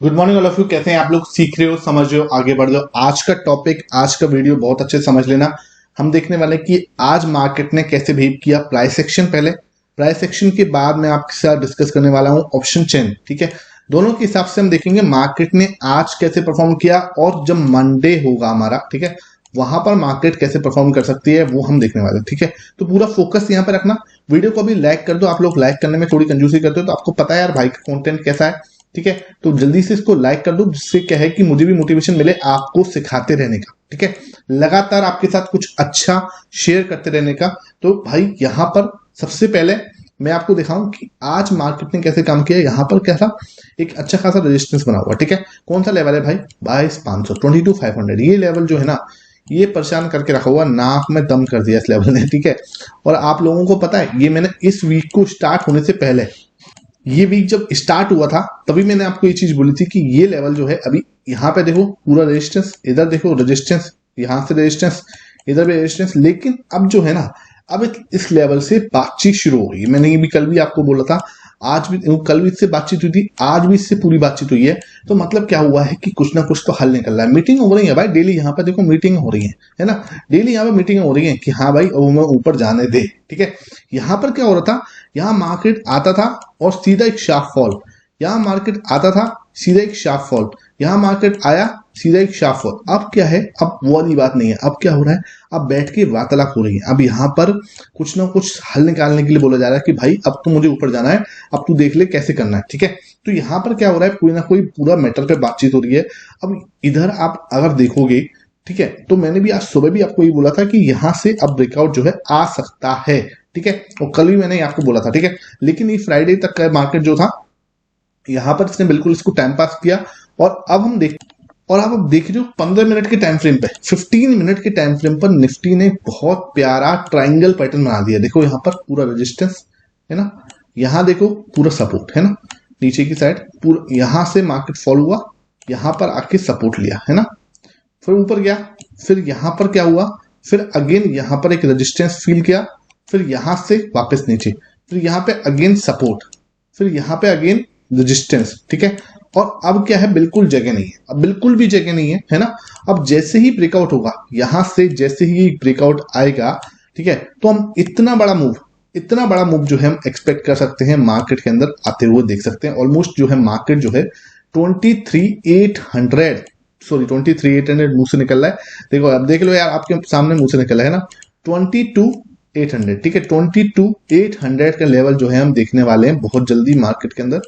Good morning all of you. कैसे हैं आप लोग? सीख रहे हो, समझ रहे हो, आगे बढ़ रहे हो। आज का टॉपिक, आज का वीडियो बहुत अच्छे से समझ लेना। हम देखने वाले हैं कि आज मार्केट ने कैसे बिहेव किया। प्राइस एक्शन पहले, प्राइस एक्शन के बाद मैं आपके साथ डिस्कस करने वाला हूं ऑप्शन चेन। ठीक है, दोनों के हिसाब से हम देखेंगे मार्केट ने आज कैसे परफॉर्म किया और जब मंडे होगा हमारा, ठीक है, वहां पर मार्केट कैसे परफॉर्म कर सकती है वो हम देखने वाले हैं। ठीक है, तो पूरा फोकस यहाँ पे रखना। वीडियो को भी लाइक कर दो। आप लोग लाइक करने में थोड़ी कंजूसी करते हो, तो आपको पता है यार भाई का कंटेंट कैसा है। ठीक है, तो जल्दी से इसको लाइक कर दो, जिससे क्या है कि मुझे भी मोटिवेशन मिले आपको सिखाते रहने का। ठीक है, लगातार आपके साथ कुछ अच्छा शेयर करते रहने का। तो भाई यहां पर सबसे पहले मैं आपको दिखाऊं कि आज मार्केट ने कैसे काम किया। यहां पर कैसा एक अच्छा खासा रेजिस्टेंस बना हुआ। ठीक है, कौन सा लेवल है भाई? 22,500, 22,500। ये लेवल जो है ना, ये परेशान करके रखा हुआ, नाक में दम कर दिया इस लेवल ने। ठीक है, और आप लोगों को पता है, ये मैंने इस वीक को स्टार्ट होने से पहले, ये वीक जब स्टार्ट हुआ था तभी मैंने आपको ये चीज बोली थी कि ये लेवल जो है अभी यहाँ पे देखो पूरा रेजिस्टेंस, इधर देखो रेजिस्टेंस, यहां से रेजिस्टेंस, इधर भी रेजिस्टेंस। लेकिन अब जो है ना, अब इस लेवल से बातचीत शुरू हो गई। मैंने ये भी कल भी आपको बोला था, आज भी, कल भी इससे बातचीत हुई थी, आज भी इससे पूरी बातचीत हुई है। तो मतलब क्या हुआ है कि कुछ ना कुछ तो हल निकल रहा है। मीटिंग हो रही है भाई डेली, यहाँ पे देखो मीटिंग हो रही है ना, डेली यहाँ पे मीटिंग हो रही है कि हाँ भाई अब हमें ऊपर जाने दे। ठीक है, यहाँ पर क्या हो रहा था, यहाँ मार्केट आता था और सीधा एक शार्प फॉल, यहाँ मार्केट आता था सीधा एक शार्प फॉल, यहाँ मार्केट आया सीधा एक शार्प फॉल। अब क्या है, अब वो वाली बात नहीं है। अब क्या हो रहा है, अब बैठ के वार्तालाप हो रही है। अब यहाँ पर कुछ ना कुछ हल निकालने के लिए बोला जा रहा है कि भाई अब तो मुझे ऊपर जाना है, अब तू देख ले कैसे करना है। ठीक है, तो यहाँ पर क्या हो रहा है, कोई ना कोई पूरा मैटर पे बातचीत हो रही है। अब इधर आप अगर देखोगे, ठीक है, तो मैंने भी आज सुबह भी आपको ये बोला था कि यहाँ से अब ब्रेकआउट जो है आ सकता है। ठीक है, और कल भी मैंने आपको बोला था। ठीक है, लेकिन ये फ्राइडे तक का मार्केट जो था, यहां पर इसने बिल्कुल इसको टाइम पास किया। और अब हम देख, और आप देख रहे हो 15 मिनट के टाइम फ्रेम पे, 15 मिनट के टाइम फ्रेम पर निफ्टी ने बहुत प्यारा ट्राइंगल पैटर्न बना दिया। देखो यहाँ पर पूरा रेजिस्टेंस है ना, यहाँ देखो पूरा सपोर्ट है ना, नीचे की साइड पूरा, यहां से मार्केट फॉल हुआ, यहां पर आके सपोर्ट लिया है ना, फिर ऊपर गया, फिर यहां पर क्या हुआ, फिर अगेन यहां पर एक रेजिस्टेंस फील किया, फिर यहां से वापस नीचे, फिर यहां पे अगेन सपोर्ट, फिर यहां पे अगेन रेजिस्टेंस। ठीक है, और अब क्या है, बिल्कुल जगह नहीं है, अब बिल्कुल भी जगह नहीं है ना। अब जैसे ही ब्रेकआउट होगा यहां से, जैसे ही ब्रेकआउट आएगा, ठीक है, तो हम इतना बड़ा मूव, इतना बड़ा मूव जो है हम एक्सपेक्ट कर सकते हैं मार्केट के अंदर आते हुए देख सकते हैं। ऑलमोस्ट जो है मार्केट जो है 23,800, सॉरी 23,800 मुंह से निकल रहा है। देखो अब देख लो यार, आपके सामने मुंह से निकल रहा है ना, 22,800। ठीक है, 22,800 का लेवल जो है हम देखने वाले हैं बहुत जल्दी मार्केट के अंदर।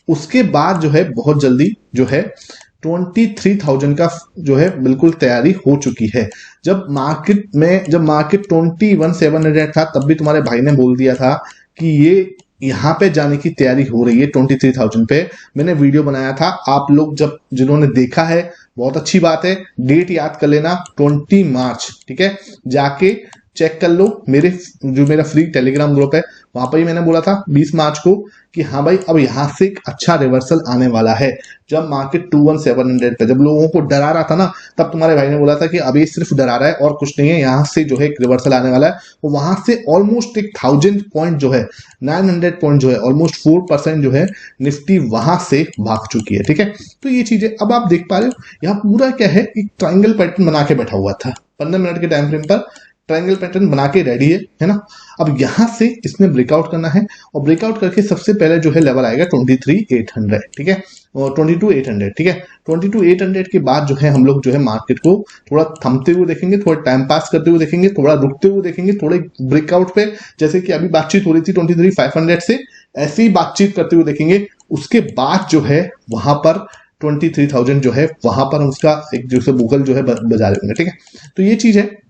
उसके बाद जो है बहुत जल्दी जो है 23,000 का जो है बिल्कुल तैयारी हो चुकी है। जब मार्केट 21,700 था, तब भी तुम्हारे भाई ने बोल दिया था कि ये यहाँ पे जाने की तैयारी हो रही है 23,000 पे। मैंने वीडियो बनाया था, आप लोग जब जिन्होंने देखा है बहुत अच्छी बात है, डेट याद कर लेना 20 मार्च। ठीक है, जाके चेक कर लो, मेरा फ्री टेलीग्राम ग्रुप है, वहां पर ही मैंने बोला था 20 मार्च को कि हाँ भाई अब यहां से एक अच्छा रिवर्सल आने वाला है। जब मार्केट 21,700 पे, जब लोगों को डरा रहा था ना, तब तुम्हारे भाई ने बोला था कि अब ये सिर्फ डरा रहा है और कुछ नहीं है, यहां से जो है एक रिवर्सल आने वाला है। तो वहां से ऑलमोस्ट एक 1000 पॉइंट जो है, 900 पॉइंट जो है, ऑलमोस्ट 4% जो है निफ्टी वहां से भाग चुकी है। ठीक है, तो ये चीजें अब आप देख पा रहे हो, यहाँ पूरा क्या है, एक ट्राइंगल पैटर्न बना के बैठा हुआ था 15 मिनट के टाइम फ्रेम पर, ट्रायंगल पैटर्न बना के रेडी है ना। अब यहां से इसने ब्रेकआउट करना है, और ब्रेकआउट करके सबसे पहले जो है लेवल आएगा 23,800। ठीक है, और 22,800। ठीक है, 22,800 के बाद जो है हम लोग जो है मार्केट को थोड़ा थमते हुए देखेंगे, थोड़ा टाइम पास करते हुए देखेंगे, थोड़ा रुकते हुए देखेंगे, थोड़े ब्रेकआउट पे, जैसे कि अभी बातचीत हो रही थी 23,500 से, ऐसे ही बातचीत करते हुए देखेंगे। उसके बाद जो है वहां पर 23,000 जो है वहां पर हम उसका एक जो से बुगल जो है बजा लेंगे। ठीक है, तो ये चीज है।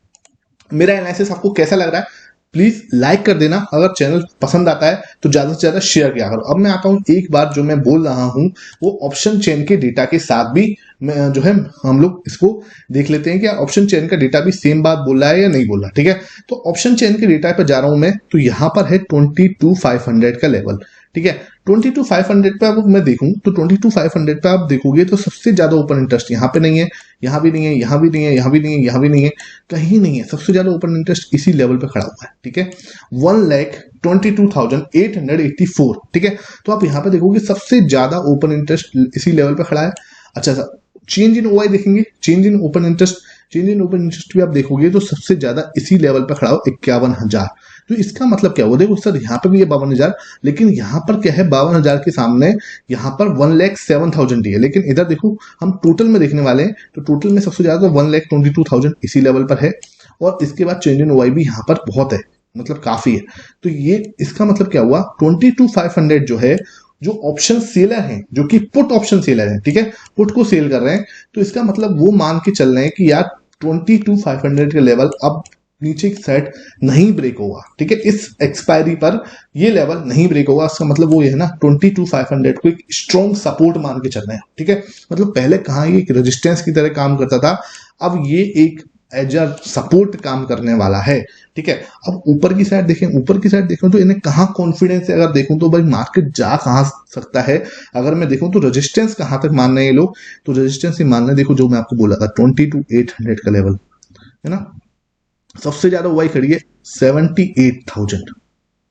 मेरा एनालिसिस आपको कैसा लग रहा है प्लीज लाइक कर देना, अगर चैनल पसंद आता है तो ज्यादा से ज्यादा शेयर किया करो। अब मैं आता हूं, एक बार जो मैं बोल रहा हूं वो ऑप्शन चेन के डेटा के साथ भी जो है हम लोग इसको देख लेते हैं कि ऑप्शन चेन का डेटा भी सेम बात बोल रहा है या नहीं बोल रहा। ठीक है, तो ऑप्शन चेन के डेटा पर जा रहा हूं मैं, तो यहां पर है 22,500 का लेवल। ठीक है, 22,500 पे अब मैं देखूं तो 22,500 पे आप देखोगे तो सबसे ज्यादा ओपन इंटरेस्ट यहाँ पे नहीं है, यहाँ भी नहीं है, यहाँ भी नहीं है, यहाँ भी नहीं है, यहाँ भी नहीं है, कहीं नहीं है। सबसे ज्यादा ओपन इंटरेस्ट इसी लेवल पे खड़ा हुआ है, ठीक है, 1,22,884, ठीक है। तो आप यहाँ पे देखोगे सबसे ज्यादा ओपन इंटरेस्ट इसी लेवल पे खड़ा है। अच्छा सा चेंज इन ओआई देखेंगे, चेंज इन ओपन इंटरेस्ट भी आप देखोगे तो सबसे ज्यादा इसी लेवल पे खड़ा हो 51,000। तो इसका मतलब क्या हुआ, देखो सर यहाँ पे भी है 52,000, लेकिन यहाँ पर क्या है 52,000 के सामने यहाँ पर 1,07,000 ही है। लेकिन इधर देखो हम टोटल में देखने वाले हैं तो टोटल में सबसे ज्यादा 1,22,000 इसी लेवल पर है, और इसके बाद चेंज इन ओआई भी यहाँ पर बहुत है, मतलब काफी है। तो ये इसका मतलब क्या हुआ, 22,500 जो है, जो ऑप्शन सेलर हैं, जो कि पुट ऑप्शन सेलर हैं, ठीक है, पुट को सेल कर रहे हैं, तो इसका मतलब वो मान के चल रहे हैं कि यार 22,500 का लेवल अब नीचे की साइड नहीं ब्रेक होगा, ठीक है, इस एक्सपायरी पर ये लेवल नहीं ब्रेक होगा। इसका मतलब वो ये है ना 22,500 को एक स्ट्रॉन्ग सपोर्ट मान के चल रहे हैं, ठीक है। मतलब पहले कहाँ ये एक रेजिस्टेंस की तरह काम करता था, अब ये एक एज अ सपोर्ट काम करने वाला है, ठीक है। अब ऊपर की साइड देखें तो इन्हें कहाँ कॉन्फिडेंस है, अगर देखूं तो भाई मार्केट जा कहाँ सकता है। अगर मैं देखूं तो रेजिस्टेंस कहाँ तक मान रहे हैं ये लोग, तो रेजिस्टेंस ही मान रहे हैं, देखो जो मैं आपको बोला था 22,800 का लेवल है ना, सबसे ज्यादा वही खड़ी है 78,000,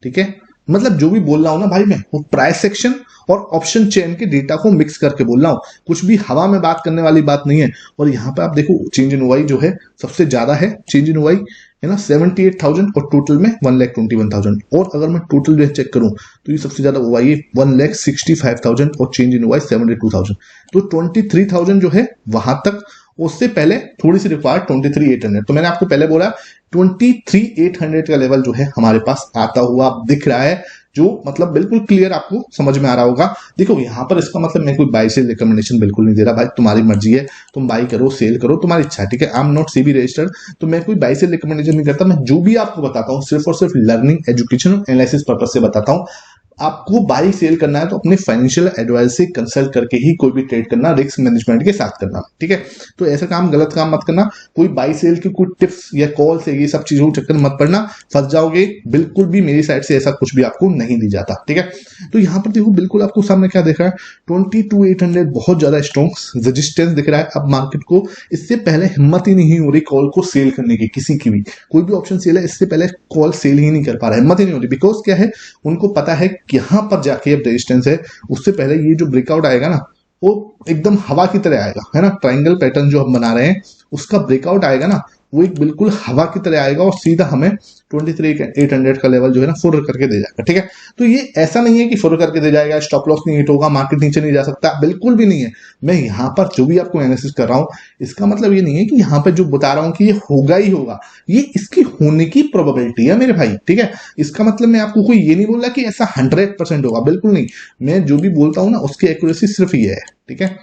ठीक है। मतलब जो भी बोल रहा हूं ना भाई मैं, वो प्राइस सेक्शन और ऑप्शन चेन के डेटा को मिक्स करके बोल रहा हूं, कुछ भी हवा में बात करने वाली बात नहीं है। और यहाँ पे आप देखो चेंज इन ओआई जो है सबसे ज्यादा है, चेंज इन ओआई है ना 78,000 और टोटल में 1,21,000। और अगर मैं टोटल रेट चेक करूं तो ये सबसे ज्यादा ओआई है 1,65,000 और चेंज इन ओआई 72,000। तो 23,000 जो है वहां तक, उससे पहले थोड़ी सी रिक्वायर्ड 23,800। तो मैंने आपको पहले बोला 23,800 का लेवल जो है हमारे पास आता हुआ दिख रहा है, जो मतलब बिल्कुल क्लियर आपको समझ में आ रहा होगा। देखो यहाँ पर इसका मतलब मैं कोई बाई सेल रिकमेंडेशन बिल्कुल नहीं दे रहा भाई, तुम्हारी मर्जी है, तुम बाई करो सेल करो, तुम्हारी इच्छा है, ठीक है। I am not SEBI registered, तो मैं कोई बाई सेल रिकमेंडेशन नहीं करता। मैं जो भी आपको बताता हूँ सिर्फ और सिर्फ लर्निंग, एजुकेशन और एनालिसिस पर्पज से बताता हूँ। आपको बाई सेल करना है तो अपने फाइनेंशियल एडवाइजर से कंसल्ट करके ही कोई भी ट्रेड करना, रिस्क मैनेजमेंट के साथ करना, ठीक है। तो ऐसा काम, गलत काम मत करना, कोई बाई सेल की कोई टिप्स या कॉल से ये सब चीजों के चक्कर मत पड़ना, फंस जाओगे। बिल्कुल भी मेरी साइड से ऐसा कुछ भी आपको नहीं दी जाता, ठीक है। तो यहाँ पर देखो बिल्कुल आपको सामने क्या दिख रहा है, 22,800 बहुत ज्यादा स्ट्रॉन्ग रेजिस्टेंस दिख रहा है। अब मार्केट को इससे पहले हिम्मत ही नहीं हो रही कॉल को सेल करने की, किसी की भी कोई भी ऑप्शन सेल है इससे पहले कॉल सेल ही नहीं कर पा रहा है, हिम्मत ही नहीं हो रही। बिकॉज क्या है, उनको पता है यहाँ पर जाके अब रेजिस्टेंस है, उससे पहले ये जो ब्रेकआउट आएगा ना वो एकदम हवा की तरह आएगा, है ना। ट्रायंगल पैटर्न जो हम बना रहे हैं उसका ब्रेकआउट आएगा ना, वो एक बिल्कुल हवा की तरह आएगा और सीधा हमें 23,800 का लेवल जो है ना फुर करके दे जाएगा, ठीक है। तो ये ऐसा नहीं है कि फुर करके दे जाएगा, स्टॉप लॉस नहीं हिट होगा, मार्केट नीचे नहीं जा सकता, बिल्कुल भी नहीं है। मैं यहाँ पर जो भी आपको एनालिसिस कर रहा हूँ इसका मतलब ये नहीं है कि यहाँ पे जो बता रहा हूँ कि ये होगा ही होगा, ये इसकी होने की प्रोबेबिलिटी है मेरे भाई, ठीक है। इसका मतलब मैं आपको कोई ये नहीं बोल रहा कि ऐसा 100% होगा, बिल्कुल नहीं। मैं जो भी बोलता हूँ ना उसकी एक्यूरेसी सिर्फ ये है, ठीक है।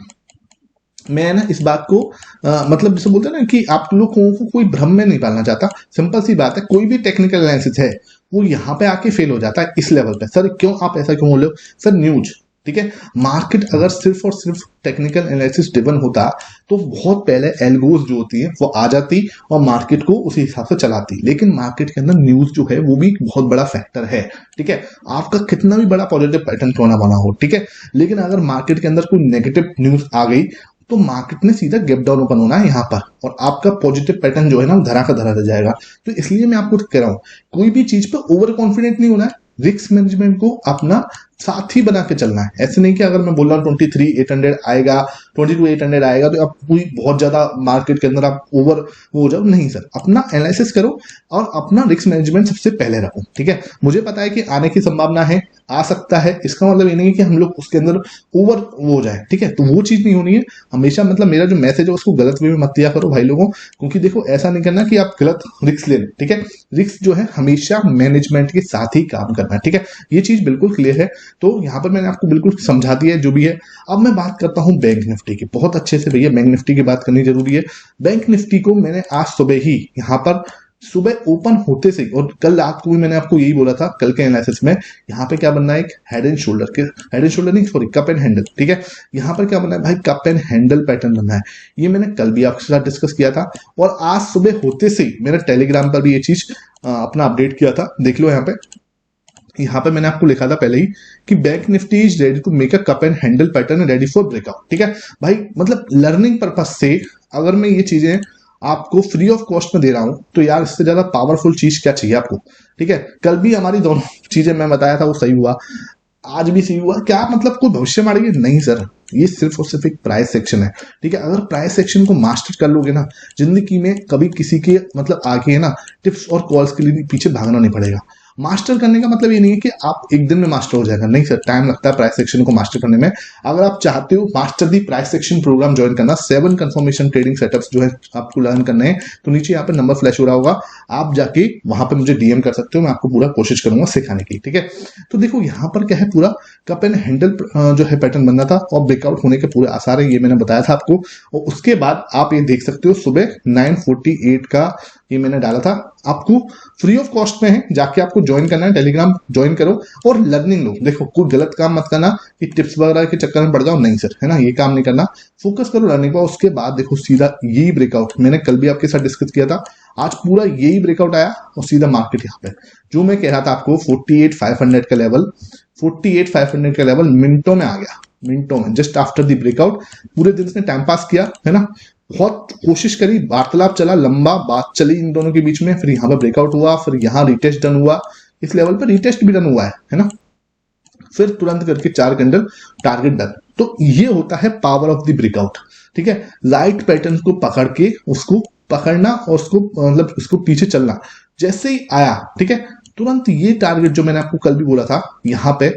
मैं ना इस बात को मतलब जैसे बोलते हैं ना कि आप लोगों को कोई भ्रम में नहीं डालना चाहता। सिंपल सी बात है, कोई भी टेक्निकल एनालिसिस है वो यहाँ पे आके फेल हो जाता है इस लेवल पे। सर क्यों, आप ऐसा क्यों बोल रहे हो सर? न्यूज, ठीक है। मार्केट अगर सिर्फ और सिर्फ टेक्निकल एनालिसिस ड्रिवन होता तो बहुत पहले एल्गोज जो होती है वो आ जाती और मार्केट को उसी हिसाब से चलाती। लेकिन मार्केट के अंदर न्यूज जो है वो भी एक बहुत बड़ा फैक्टर है, ठीक है। आपका कितना भी बड़ा पॉजिटिव पैटर्न क्यों ना बना हो, ठीक है, लेकिन अगर मार्केट के अंदर कोई नेगेटिव न्यूज आ गई तो मार्केट ने सीधा गैप डाउन ओपन होना है यहाँ पर, और आपका पॉजिटिव पैटर्न जो है ना वो धरा का धरा रह जाएगा। तो इसलिए मैं आपको कह रहा हूँ कोई भी चीज पे ओवर कॉन्फिडेंट नहीं होना है, रिस्क मैनेजमेंट को अपना साथ ही बना के चलना है। ऐसे नहीं कि अगर मैं बोल रहा हूँ 23,800 आएगा, 22,800 आएगा तो आप कोई बहुत ज्यादा मार्केट के अंदर आप ओवर हो जाओ, नहीं सर। अपना एनालिसिस करो और अपना रिस्क मैनेजमेंट सबसे पहले रखो, ठीक है। मुझे पता है कि आने की संभावना है, आ सकता है, इसका मतलब ये नहीं है कि हम लोग उसके अंदर ओवर हो जाए, ठीक है। तो वो चीज नहीं होनी है हमेशा। मतलब मेरा जो मैसेज है उसको गलत वे में मत दिया करो भाई लोगों, क्योंकि देखो ऐसा नहीं करना कि आप गलत रिस्क ले लें, ठीक है। रिस्क जो है हमेशा मैनेजमेंट के साथ ही काम करना है, ठीक है। ये चीज बिल्कुल क्लियर है। तो यहाँ पर मैंने आपको बिल्कुल समझा दिया है जो भी है। अब मैं बात करता हूँ बैंक निफ्टी की, बहुत अच्छे से भैया बैंक निफ्टी की बात करनी जरूरी है। बैंक निफ्टी को मैंने आज सुबह ही यहाँ पर सुबह ओपन होते से, और कल रात को भी मैंने आपको यही बोला था कल के एनालिसिस में, यहाँ पे क्या बनना है, एक हेड एंड शोल्डर के, हेड एंड शोल्डर नहीं सॉरी कप एंड हैंडल, ठीक है। यहाँ पर क्या बनना है भाई, कप एंड हैंडल पैटर्न बनना है। ये मैंने कल भी आपके साथ डिस्कस किया था और आज सुबह होते से मैंने टेलीग्राम पर भी ये चीज अपना अपडेट किया था, देख लो यहाँ पे। यहाँ पे मैंने आपको लिखा था पहले ही कि bank Nifty is ready to make a cup and handle pattern ready for breakout. ठीक है भाई, मतलब लर्निंग पर्पज से अगर मैं ये चीजें आपको फ्री ऑफ कॉस्ट में दे रहा हूं तो यार इससे ज्यादा पावरफुल चीज क्या चाहिए आपको। ठीक है, कल भी हमारी दोनों चीजें मैं बताया था वो सही हुआ, आज भी सही हुआ। क्या मतलब कोई भविष्यवाणी नहीं सर, ये सिर्फ और सिर्फ एक प्राइस सेक्शन है। ठीक है, अगर प्राइस सेक्शन को मास्टर कर लोगे ना, जिंदगी में कभी किसी के मतलब आगे है ना टिप्स और कॉल्स के लिए पीछे भागना नहीं पड़ेगा। मास्टर करने का मतलब ये नहीं है कि आप एक दिन में मास्टर हो जाएगा, नहीं सर, टाइम लगता है प्राइस सेक्शन को मास्टर करने में। अगर आप चाहते हो master the price section program join करना, 7 कंफर्मेशन ट्रेडिंग सेटअप्स जो है आपको लर्न करने हैं, तो नीचे यहाँ पे नंबर फ्लैश हो रहा होगा, आप जाके वहां पे मुझे डीएम कर सकते हो, मैं आपको पूरा कोशिश करूंगा सिखाने की। ठीक है, तो देखो यहाँ पर क्या है, पूरा कप एंड हैंडल जो है पैटर्न बनना था और ब्रेकआउट होने के पूरे आसार है, ये मैंने बताया था आपको। और उसके बाद आप ये देख सकते हो सुबह 9:48 का ये मैंने डाला था, आपको फ्री ऑफ कॉस्ट में है, जाके आपको ज्वाइन करना है, टेलीग्राम ज्वाइन करो और लर्निंग लो। देखो कोई गलत काम मत करना कि टिप्स वगैरह के चक्कर में पड़ जाओ, नहीं सर, है ना, ये काम नहीं करना, फोकस करो लर्निंग पर। उसके बाद देखो सीधा यही ब्रेकआउट मैंने कल भी आपके साथ डिस्कस किया था, आज पूरा यही ब्रेकआउट आया और सीधा मार्केट यहाँ पे जो मैं कह रहा था आपको 48,500 का लेवल, 48,500 का लेवल मिनटों में आ गया, मिनटों में, जस्ट आफ्टर द ब्रेकआउट। पूरे दिन इसने टाइम पास किया है ना, बहुत कोशिश करी, वार्तालाप चला, लंबा बात चली इन दोनों के बीच में, फिर यहाँ पर ब्रेकआउट हुआ, फिर यहाँ रिटेस्ट डन हुआ, इस लेवल पर रिटेस्ट भी डन हुआ है ना, फिर तुरंत करके 4 कैंडल टारगेट डन। तो ये होता है पावर ऑफ द ब्रेकआउट। ठीक है, राइट पैटर्न को पकड़ के उसको पकड़ना और उसको मतलब उसको पीछे चलना, जैसे ही आया ठीक है तुरंत ये टारगेट जो मैंने आपको कल भी बोला था, यहाँ पे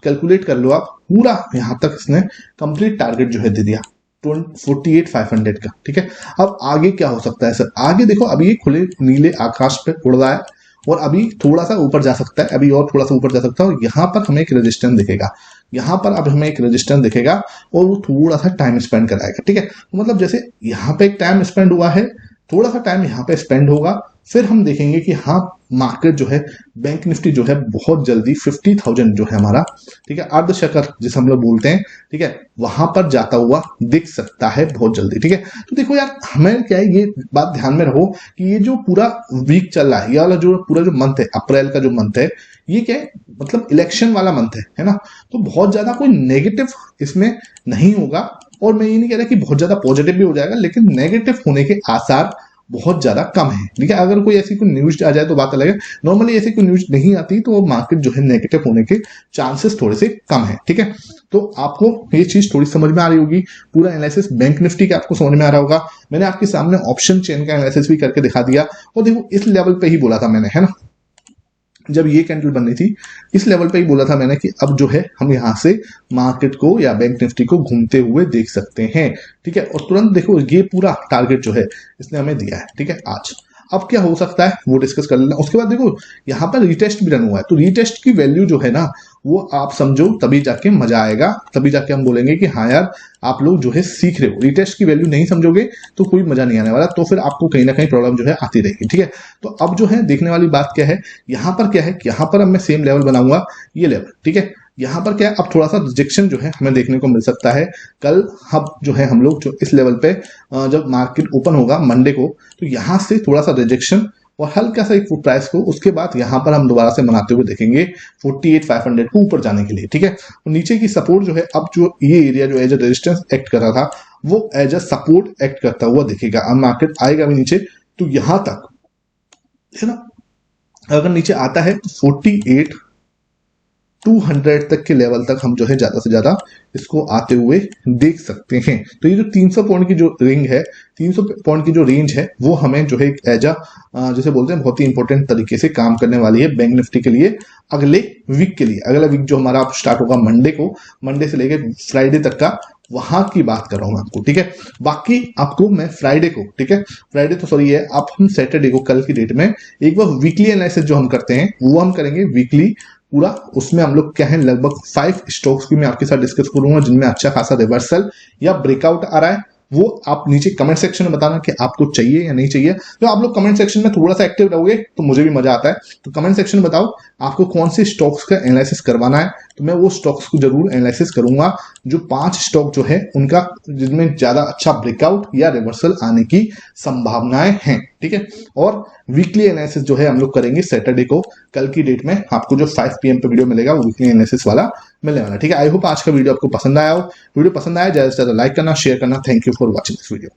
कैलकुलेट कर लो आप, पूरा यहाँ तक इसने कंप्लीट टारगेट जो है दे दिया 48,500 का। ठीक है, अब आगे क्या हो सकता है सर, आगे देखो अभी ये खुले नीले आकाश पे उड़ रहा है और अभी थोड़ा सा ऊपर जा सकता है, अभी और थोड़ा सा ऊपर जा सकता है, और यहाँ पर हमें एक रेजिस्टेंस दिखेगा, यहाँ पर अब हमें एक रेजिस्टेंस दिखेगा और वो थोड़ा सा टाइम स्पेंड कराएगा। ठीक है, मतलब जैसे यहाँ पे एक टाइम स्पेंड हुआ है, थोड़ा सा टाइम यहाँ पे स्पेंड होगा, फिर हम देखेंगे कि हाँ मार्केट जो है बैंक निफ्टी जो है बहुत जल्दी 50,000 जो है हमारा, ठीक है, अर्धचक्र जिसे हम लोग बोलते हैं, ठीक है, वहां पर जाता हुआ दिख सकता है बहुत जल्दी। ठीक है, तो देखो यार हमें क्या है, ये बात ध्यान में रहो कि ये जो पूरा वीक चल रहा है, ये वाला जो पूरा जो मंथ है, अप्रैल का जो मंथ है, ये क्या है मतलब इलेक्शन वाला मंथ है ना, तो बहुत ज्यादा कोई नेगेटिव इसमें नहीं होगा। और मैं ये नहीं कह रहा कि बहुत ज्यादा पॉजिटिव भी हो जाएगा, लेकिन नेगेटिव होने के आसार बहुत ज्यादा कम है। ठीक है, अगर कोई ऐसी कोई न्यूज आ जाए तो बात अलग है, नॉर्मली ऐसी कोई न्यूज नहीं आती तो मार्केट जो है नेगेटिव होने के चांसेस थोड़े से कम है। ठीक है, तो आपको ये चीज थोड़ी समझ में आ रही होगी, पूरा एनालिसिस बैंक निफ्टी का आपको समझ में आ रहा होगा। मैंने आपके सामने ऑप्शन चेन का एनालिसिस भी करके दिखा दिया, और देखो इस लेवल पे ही बोला था मैंने, है ना, जब ये कैंडल बननी थी इस लेवल पे ही बोला था मैंने कि अब जो है हम यहां से मार्केट को या बैंक निफ्टी को घूमते हुए देख सकते हैं। ठीक है, और तुरंत देखो ये पूरा टारगेट जो है इसने हमें दिया है। ठीक है, आज अब क्या हो सकता है वो डिस्कस कर लेना। उसके बाद देखो यहाँ पर रिटेस्ट भी रन हुआ है, तो रिटेस्ट की वैल्यू जो है ना वो आप समझो, तभी जाके मजा आएगा, तभी जाके हम बोलेंगे कि हाँ यार आप लोग जो है सीख रहे हो। रिटेस्ट की वैल्यू नहीं समझोगे तो कोई मजा नहीं आने वाला, तो फिर आपको कहीं ना कहीं प्रॉब्लम जो है आती रहेगी। ठीक है, तो अब जो है देखने वाली बात क्या है, यहाँ पर क्या है, यहाँ पर अब मैं सेम लेवल बनाऊंगा, ये लेवल। ठीक है, यहाँ पर क्या है, अब थोड़ा सा रिजेक्शन जो है हमें देखने को मिल सकता है कल। अब जो है हम लोग जो इस लेवल पे जब मार्केट ओपन होगा मंडे को, तो यहाँ से थोड़ा सा रिजेक्शन और हल्का सा एक प्राइस को, उसके बाद यहाँ पर हम दोबारा से बनाते हुए देखेंगे 48,500 को ऊपर जाने के लिए। ठीक है, तो नीचे की सपोर्ट जो है, अब जो ये एरिया जो एज ए रेजिस्टेंस एक्ट कर रहा था वो एज ए सपोर्ट एक्ट करता हुआ दिखेगा। अब मार्केट आएगा भी नीचे तो यहां तक, है ना, अगर नीचे आता है तो 48,200 तक के लेवल तक हम जो है ज्यादा से ज्यादा इसको आते हुए देख सकते हैं। तो ये जो 300 पॉइंट की जो रिंग है, 300 पॉइंट की जो रेंज है, वो हमें जो है एज जैसे बोलते हैं बहुत ही इंपॉर्टेंट तरीके से काम करने वाली है बैंक निफ्टी के लिए अगले वीक के लिए। अगला वीक जो हमारा स्टार्ट होगा मंडे को, मंडे से लेकर फ्राइडे तक का, वहां की बात कर रहा हूं मैं आपको। ठीक है, बाकी आपको मैं फ्राइडे को, ठीक है, फ्राइडे तो सॉरी है, आप हम सैटरडे को, कल की डेट में एक बार वीकली एनालिसिस जो हम करते हैं वो हम करेंगे वीकली पूरा। उसमें हम लोग क्या है, लगभग 5 स्टॉक्स की मैं आपके साथ डिस्कस करूंगा जिनमें अच्छा खासा रिवर्सल या ब्रेकआउट आ रहा है। वो आप नीचे कमेंट सेक्शन में बताना कि आपको चाहिए या नहीं चाहिए। तो आप लोग कमेंट सेक्शन में थोड़ा सा एक्टिव रहोगे तो मुझे भी मजा आता है। तो कमेंट सेक्शन में बताओ आपको कौन से स्टॉक्स का एनालिसिस करवाना है, तो मैं वो स्टॉक्स को जरूर एनालिसिस करूंगा। जो 5 स्टॉक जो है उनका जिनमें ज्यादा अच्छा ब्रेकआउट या रिवर्सल आने की संभावनाएं हैं। ठीक है। और वीकली एनालिसिस जो है हम लोग करेंगे सैटरडे को, कल की डेट में आपको जो 5 PM पे वीडियो मिलेगा वो वीकली एनालिसिस वाला मिलने वाला है, ठीक है। आई होप आज का वीडियो आपको पसंद आया हो। वीडियो पसंद आया ज्यादा से ज्यादा लाइक करना, शेयर करना। Thank you for watching this video.